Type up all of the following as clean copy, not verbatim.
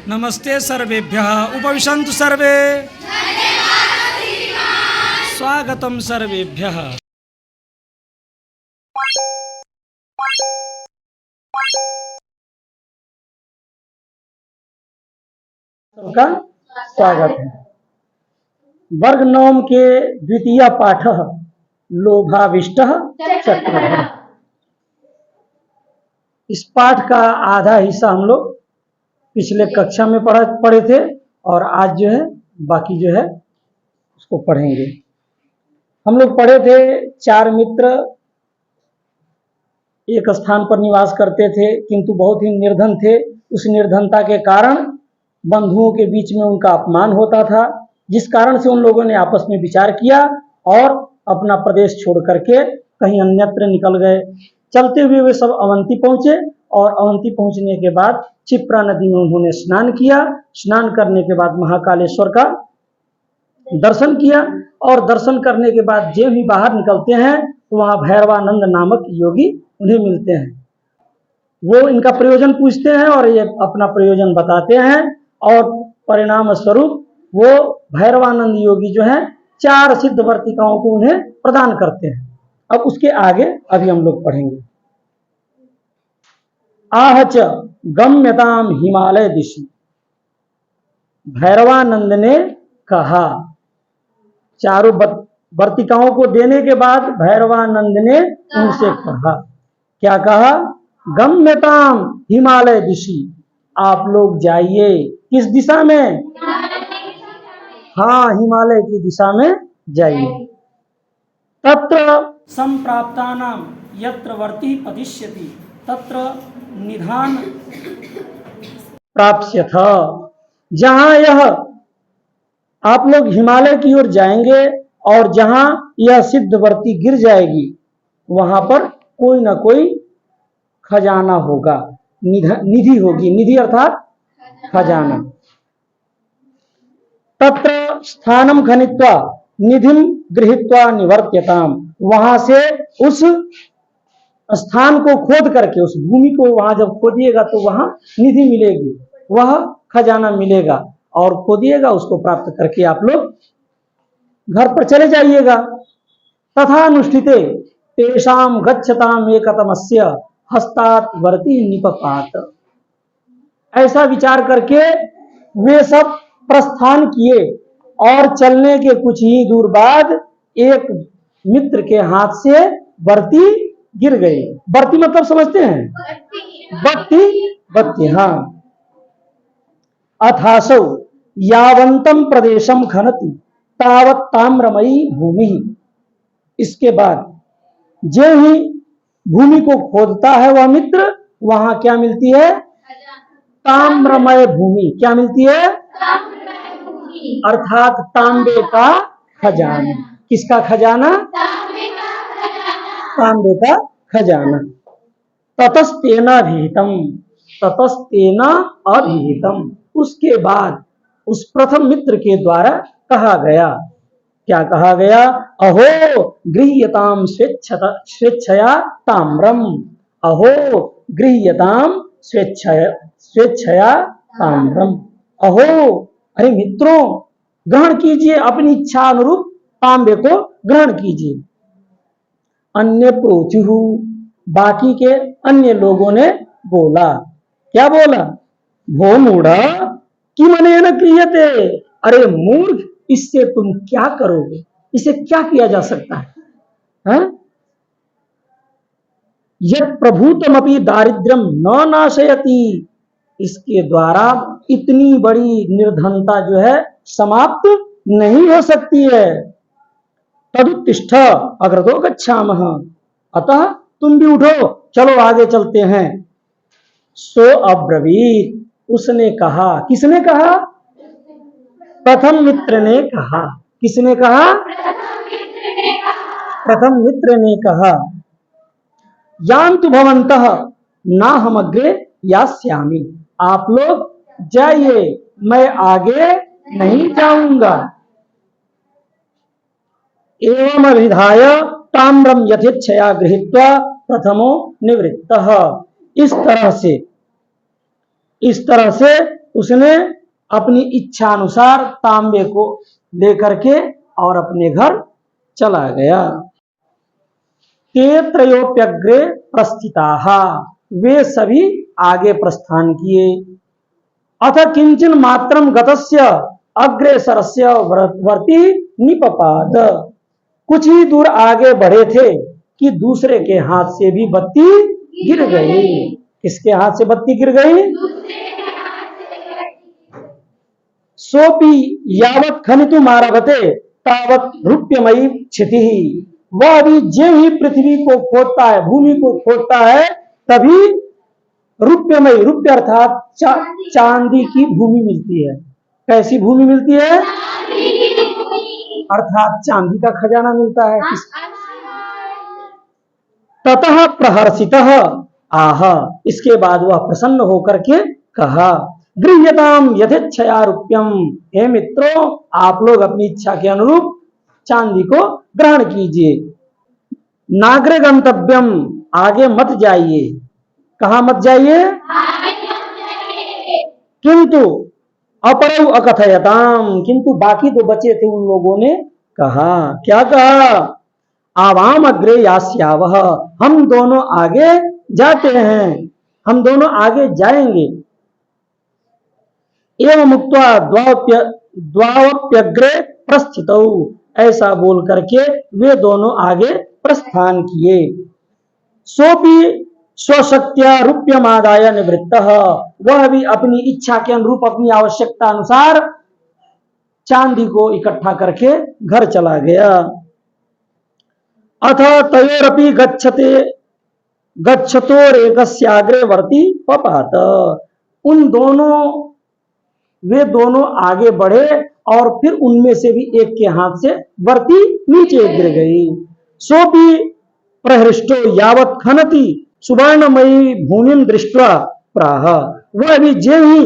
नमस्ते सर्वेभ्यः। उपविशन्तु सर्वे। स्वागतं सर्वेभ्यः। सबका स्वागत है। वर्ग 9 के द्वितीय पाठ लोभाविष्ट चक्रधर। इस पाठ का आधा हिस्सा हम लोग पिछले कक्षा में पढ़े थे और आज जो है बाकी जो है उसको पढ़ेंगे। हम लोग पढ़े थे 4 मित्र एक स्थान पर निवास करते थे, किंतु बहुत ही निर्धन थे। उस निर्धनता के कारण बंधुओं के बीच में उनका अपमान होता था, जिस कारण से उन लोगों ने आपस में विचार किया और अपना प्रदेश छोड़ करके कहीं अन्यत्र निकल गए। चलते हुए वे सब अवंती पहुंचे और अवंती पहुंचने के बाद क्षिप्रा नदी में उन्होंने स्नान किया। स्नान करने के बाद महाकालेश्वर का दर्शन किया और दर्शन करने के बाद जो भी बाहर निकलते हैं तो वहाँ भैरवानंद नामक योगी उन्हें मिलते हैं। वो इनका प्रयोजन पूछते हैं और ये अपना प्रयोजन बताते हैं और परिणाम स्वरूप वो भैरवानंद योगी जो है 4 सिद्ध वर्तिकाओं को उन्हें प्रदान करते हैं। अब उसके आगे अभी हम लोग पढ़ेंगे। आहच गम्यताम हिमालय दिशि। भैरवानंद ने कहा, चारों वर्तिकाओं को देने के बाद भैरवानंद ने उनसे कहा, क्या कहा? गम्यताम हिमालय दिशि, आप लोग जाइए। किस दिशा में? हाँ, हिमालय की दिशा में जाइए। तत्र संप्राप्तानां यत्र वर्ति पतिष्यति तत्र निधान प्राप्स्यथ। जहां यह आप लोग हिमालय की ओर जाएंगे और जहां यह सिद्धवर्ती गिर जाएगी वहां पर कोई ना कोई खजाना होगा, निधि होगी। निधि अर्थात खजाना। तत्र स्थानम खनित्वा निधिम गृहीत्वा निवर्त्यताम। वहां से उस स्थान को खोद करके, उस भूमि को वहां जब खोदिएगा तो वहां निधि मिलेगी, वह खजाना मिलेगा और खोदिएगा, उसको प्राप्त करके आप लोग घर पर चले जाइएगा। तथा अनुष्ठिते तेषाम गच्छताम एकतमस्य हस्तात वर्ति निपपात। ऐसा विचार करके वे सब प्रस्थान किए और चलने के कुछ ही दूर बाद एक मित्र के हाथ से बर्ती गिर गई। बर्ती मतलब समझते हैं? बत्ती। हाँ। अथासौ यावंतम प्रदेशम खनति तावत ताम्रमयी भूमि। इसके बाद जो ही भूमि को खोदता है वह मित्र, वहां क्या मिलती है? ताम्रमय भूमि। क्या मिलती है? अर्थात तांबे का खजाना। किसका खजाना? तांबे का खजाना। ततस्तेना अभिहितम। ततस्तेना अभिहितम। उसके बाद उस प्रथम मित्र के द्वारा कहा गया, क्या कहा गया? अहो गृह्यताम स्वेच्छया ताम्रम। अहो गृह्यताम स्वेच्छया ताम्रम। अहो, अरे मित्रों, ग्रहण कीजिए, अपनी इच्छा अनुरूप तांबे को ग्रहण कीजिए। अन्य प्रोचुहु। बाकी के अन्य लोगों ने बोला, क्या बोला? भो मूढ़ा किमनेन क्रियते। अरे मूर्ख, इससे तुम क्या करोगे? इसे क्या किया जा सकता है? यत् प्रभूतमपि दारिद्र्यम न नाशयति। इसके द्वारा इतनी बड़ी निर्धनता जो है समाप्त नहीं हो सकती है। तदुत्तिष्ठ अग्रतो गच्छामः। अतः तुम भी उठो, चलो आगे चलते हैं। सो अब्रवीत। उसने कहा। किसने कहा? प्रथम मित्र ने कहा। किसने कहा? प्रथम मित्र ने कहा, यान्तु भवन्तः ना हम अग्रे यास्यामि। आप लोग जाइए, मैं आगे नहीं जाऊंगा। एवं अभिधाय ताम्रम यथेच्छया गृहीत्वा प्रथमो निवृत्तः। इस तरह से उसने अपनी इच्छा अनुसार तांबे को लेकर के और अपने घर चला गया। ते त्रयोप्यग्रे प्रस्थिताः, वे सभी आगे प्रस्थान किए। अथ किंचन मात्रम गतस्य अग्रेसरस्य वर्ती निपपाद, कुछ ही दूर आगे बढ़े थे कि दूसरे के हाथ से भी बत्ती गिर गई। किसके हाथ से बत्ती गिर गई? सोपी यावत खनितुम आरभते तावत रूप्यमयी क्षिति, वह अभी ज्यों ही पृथ्वी को खोदता है, भूमि को खोदता है, तभी रूप्यमयी, रूप्य अर्थात चांदी की भूमि मिलती है। कैसी भूमि मिलती है? अर्थात चांदी का खजाना मिलता है। ततः प्रहर्षितः आह, इसके बाद वह प्रसन्न होकर के कहा, गृह्यताम यथेच्छया रूप्यम, हे मित्रों आप लोग अपनी इच्छा के अनुरूप चांदी को ग्रहण कीजिए। नाग्रे गंतव्यम, आगे मत जाइए। कहा मत जाइए? किंतु अपरौ अकथयताम, किंतु बाकी तो बचे थे उन लोगों ने कहा, क्या कहा? आवाम अग्रे यास्यावह, हम दोनों आगे जाते हैं, हम दोनों आगे जाएंगे। एवं मुक्त्वा द्वावप्यग्रे प्रस्थितौ, ऐसा बोल करके वे दोनों आगे प्रस्थान किए। सोपी स्वशक्त्या रूप्यमादाय निवृत्तः, वह भी अपनी इच्छा के अनुरूप अपनी आवश्यकता अनुसार चांदी को इकट्ठा करके घर चला गया। अथ तयोरपि गच्छतोरेकस्याग्रे वर्ती पपात, उन दोनों, वे दोनों आगे बढ़े और फिर उनमें से भी एक के हाथ से वर्ती नीचे गिर गई। सोपी प्रहृष्टो यावत खनति सुवर्णमयी भूमिम दृष्ट्वा प्राह, वह भी ज्यों ही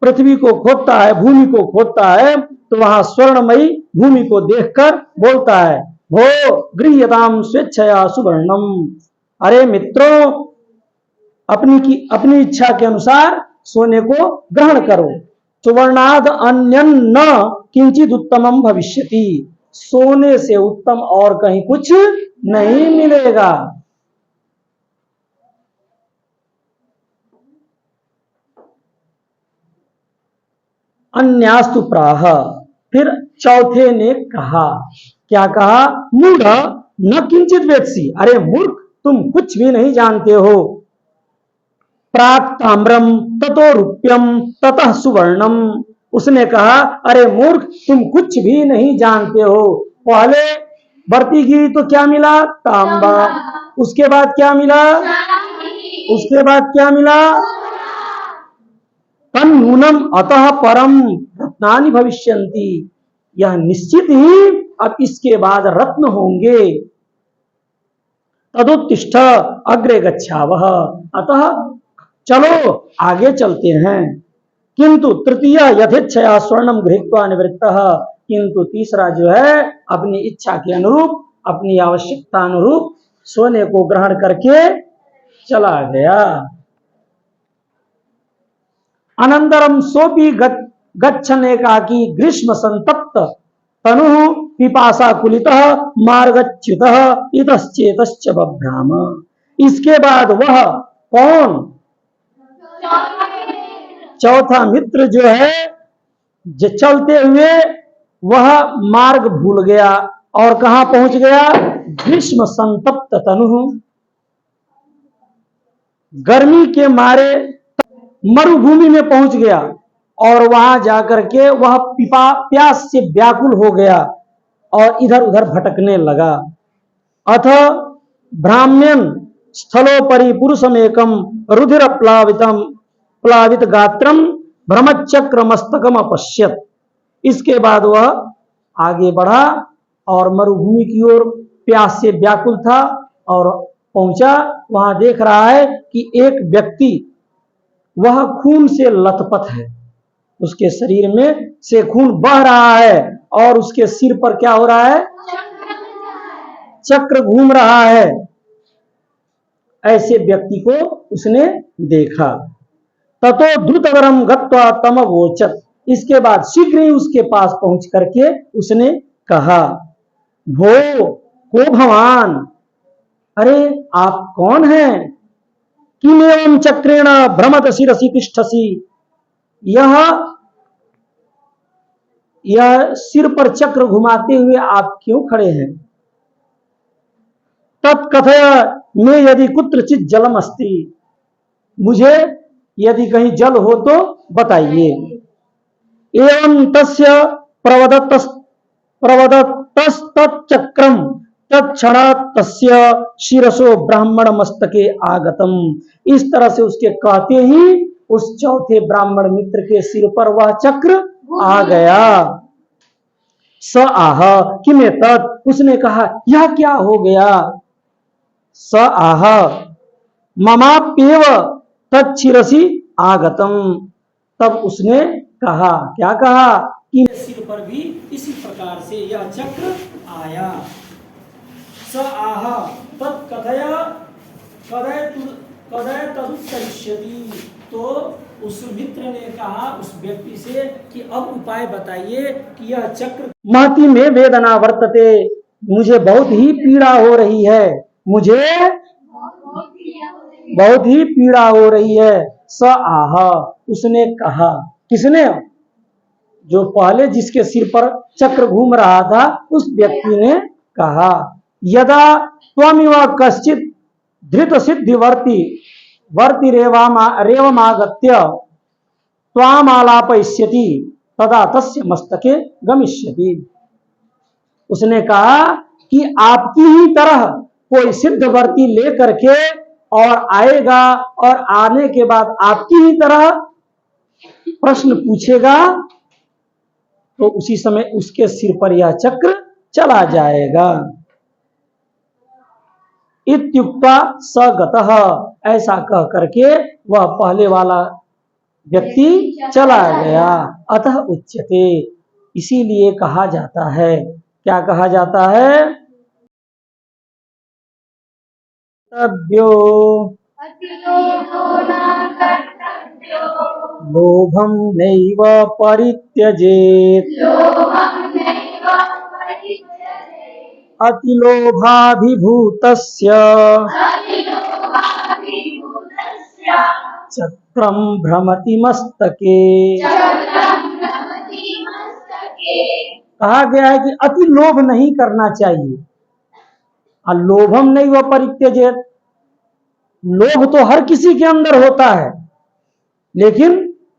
पृथ्वी को खोदता है, भूमि को खोदता है, तो वहां स्वर्णमयी भूमि को देखकर बोलता है, भो गृह्यताम स्वेच्छया सुवर्णम, अरे मित्रों अपनी इच्छा के अनुसार सोने को ग्रहण करो। सुवर्णाद अन्यन न किंचित उत्तमम भविष्यति, सोने से उत्तम और कहीं कुछ नहीं मिलेगा। अन्यास्तु प्राह, फिर चौथे ने कहा, क्या कहा? मूढ़ न किंचित वेत्सी, अरे मूर्ख तुम कुछ भी नहीं जानते हो। प्राक ताम्रम ततो रूप्यम ततः सुवर्णम, उसने कहा, अरे मूर्ख तुम कुछ भी नहीं जानते हो, पहले बढ़ती गिरी तो क्या मिला? तांबा, उसके बाद क्या मिला? उसके बाद क्या मिला? तन्नूनम अतः परम रत्नानि भविष्यन्ति, यह निश्चित ही अब इसके बाद रत्न होंगे। तदुत्तिष्ठ अग्रे गच्छावः, अतः चलो आगे चलते हैं। किंतु तृतीय यथेच्छया स्वर्णम गृहीत्वा निवृत्तः, किंतु तीसरा जो है अपनी इच्छा के अनुरूप, अपनी आवश्यकता अनुरूप सोने को ग्रहण करके चला गया। अनंतरम सोपी गच्छन एकाकी ग्रीष्म संतप्त तनु पिपासा कुलितः मार्गच्युतः इतश्चेतश्च बभ्राम, इसके बाद वह कौन? चौथा मित्र जो है, जो चलते हुए वह मार्ग भूल गया और कहां पहुंच गया? ग्रीष्म संतप्त तनु, गर्मी के मारे मरुभूमि में पहुंच गया और वहां जाकर के वह प्यास से व्याकुल हो गया और इधर उधर भटकने लगा। अथ ब्राह्मण स्थलोपरि पुरुषमेकम रुधिर प्लावित गात्रम भ्रमचक्र मस्तकम अपश्यत, इसके बाद वह आगे बढ़ा और मरुभूमि की ओर प्यास से व्याकुल था और पहुंचा। वहां देख रहा है कि एक व्यक्ति वह खून से लथपथ है, उसके शरीर में से खून बह रहा है और उसके सिर पर क्या हो रहा है? चक्र घूम रहा है। ऐसे व्यक्ति को उसने देखा। ततो द्रुतवरम गत्वा तमवोचत। इसके बाद शीघ्र ही उसके पास पहुंच करके उसने कहा, भो को भवान, अरे आप कौन हैं? किमेवं चक्रेण भ्रमत शिरसि तिष्ठसि, यह सिर पर चक्र घुमाते हुए आप क्यों खड़े हैं? तत्कथय में यदि कुत्रचित जलम अस्ति, मुझे यदि कहीं जल हो तो बताइए। एवं तस्य प्रवदतस्तच्चक्रम तत्क्षणात् तस्य शिरसो ब्राह्मण मस्तके आगतम। इस तरह से उसके कहते ही उस चौथे ब्राह्मण मित्र के सिर पर वह चक्र आ गया। स आह किमे तत्, उसने कहा यह क्या हो गया? स आह ममाप्येव तच्छिरसि आगतम। तब उसने कहा, क्या कहा? कि सिर पर भी इसी प्रकार से यह चक्र आया। स आह तत्कथय कदय तदुत्तरिष्यति। तो उस मित्र ने कहा उस व्यक्ति से कि अब उपाय बताइए कि यह चक्र महती में वेदना वर्तते, मुझे बहुत ही पीड़ा हो रही है, मुझे बहुत ही पीड़ा हो रही है। स आह, उसने कहा, किसने? जो पहले जिसके सिर पर चक्र घूम रहा था उस व्यक्ति ने कहा, यदा त्वमिव कश्चित धृत सिद्धि वर्ति रेवमागत्य त्वामालापयिष्यति तदा तस्य मस्तके गमिष्यति। उसने कहा कि आपकी ही तरह कोई सिद्धवर्ती लेकर के और आएगा और आने के बाद आपकी ही तरह प्रश्न पूछेगा तो उसी समय उसके सिर पर यह चक्र चला जाएगा। इत्युक्त्वा स गतः, ऐसा कह करके वह पहले वाला व्यक्ति चला गया। अतः उच्यते, इसीलिए कहा जाता है, क्या कहा जाता है? कर्तव्यो लोभं नैव परित्यजेत्, अतिलोभाभिभूतस्य चक्रं भ्रमति मस्तके। कहा गया है कि अति लोभ नहीं करना चाहिए। लोभम नहीं वह परित्यजेत, लोभ तो हर किसी के अंदर होता है, लेकिन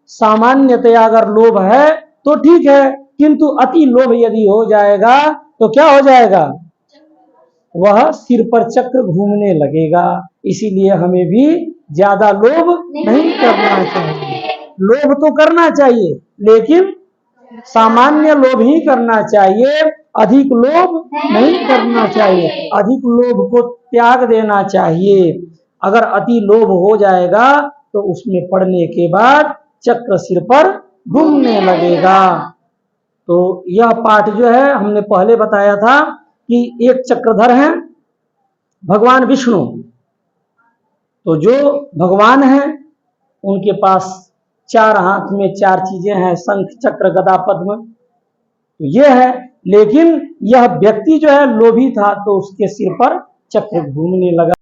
सामान्यतया अगर लोभ है तो ठीक है, किंतु अति लोभ यदि हो जाएगा तो क्या हो जाएगा? वह सिर पर चक्र घूमने लगेगा। इसीलिए हमें भी ज्यादा लोभ नहीं करना चाहिए। लोभ तो करना चाहिए लेकिन सामान्य लोभ ही करना चाहिए, अधिक लोभ नहीं करना चाहिए। अधिक लोभ को त्याग देना चाहिए। अगर अति लोभ हो जाएगा तो उसमें पड़ने के बाद चक्र सिर पर घूमने लगेगा। तो यह पाठ जो है हमने पहले बताया था कि एक चक्रधर हैं भगवान विष्णु। तो जो भगवान हैं उनके पास चार हाथ में चार चीजें हैं, शंख चक्र गदा पद्म, तो ये है। लेकिन यह व्यक्ति जो है लोभी था तो उसके सिर पर चक्र घूमने लगा।